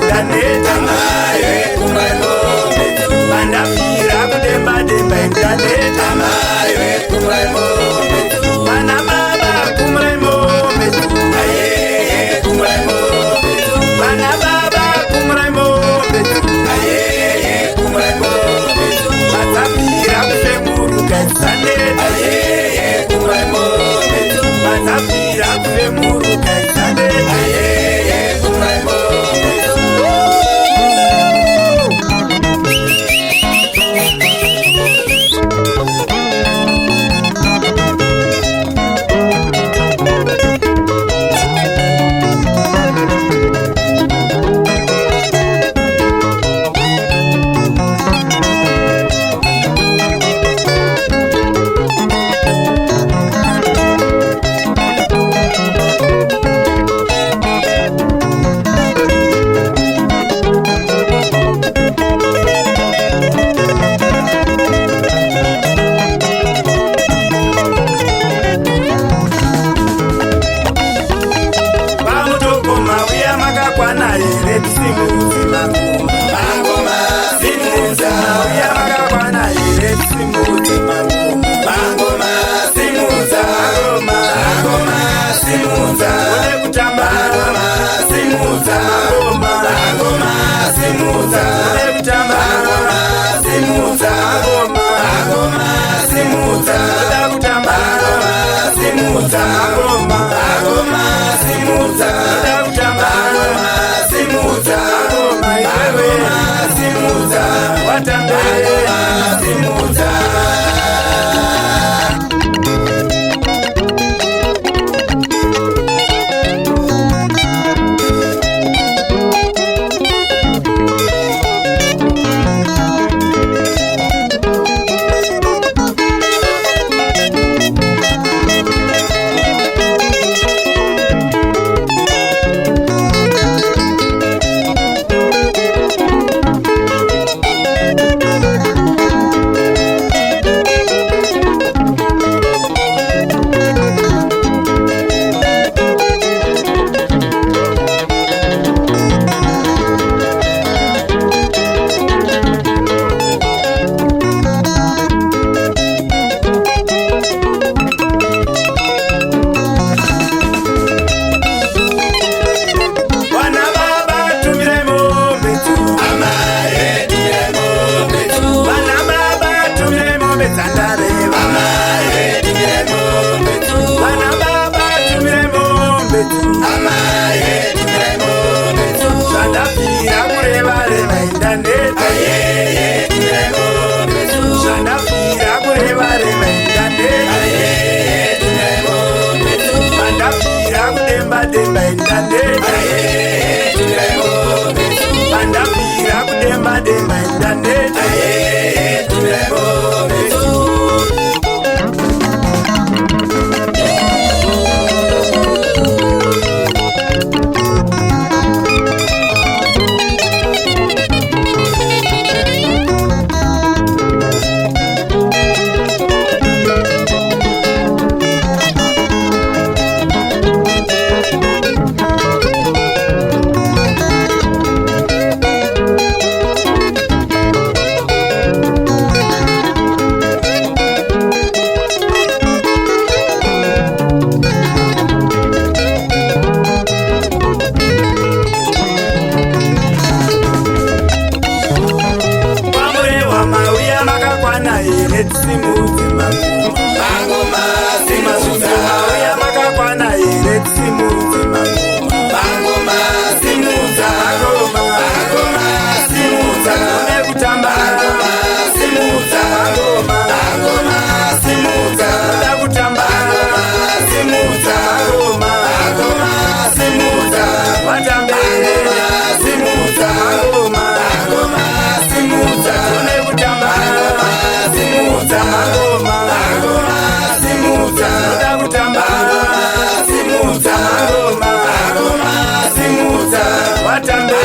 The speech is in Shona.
ndaneta amaye kumraimombe vandafira kudemba demba ndaneta amaye kumraimombe vana baba kumraimombe ayeye kumraimombe vana baba kumraimombe ayeye kumraimombe vatafira kufemuruka ndaneta ayeye kumraimombe vatafira kufemuruka ndaneta ayeye kumraimombe makakwana here tisimudzi mangoma mangoma simudza uya makakwana here tisimudzi mangoma mangoma simudza ngoma mangoma simudza ode kutamba mangoma simudza ngoma mangoma simudza ode kutamba mangoma simudza ngoma mangoma simudza ode kutamba mangoma simudza ngoma mangoma simudza ode kutamba mangoma simudza ngoma iwewe mangoma simudza watambe mangoma simudza vana baba tumire mombe tu amaye tumire mombe tu vana baba tumire mombe dzandareva amaye tumire mombe tu vana baba tumire mombe tu amaye tumire mombe tu zvandabvira kureva reva indaneta ayeye tumire mombe tu zvandabvira kureva reva indaneta ayeye tumire mombe tu vandabvira kudemba demba indaneta ayeye tumire mombe tu vandabvira kudemba demba indaneta ayeye tumire mombe tu kwamurehwa mauya makakwana here tisimudzi mangoma mangoma simudza mauya makakwana here tisimudzi mangoma mangoma simudza ngoma mangoma simudza ode kutamba mangoma simudza ngoma mangoma simudza ode kutamba mangoma simudza ngoma mangoma simudza watambe mangoma simudza ngoma mangoma simudza ode kutamba mangoma simudza ngoma mangoma simudza ode kutamba mangoma simudza ngoma mangoma simudza watambe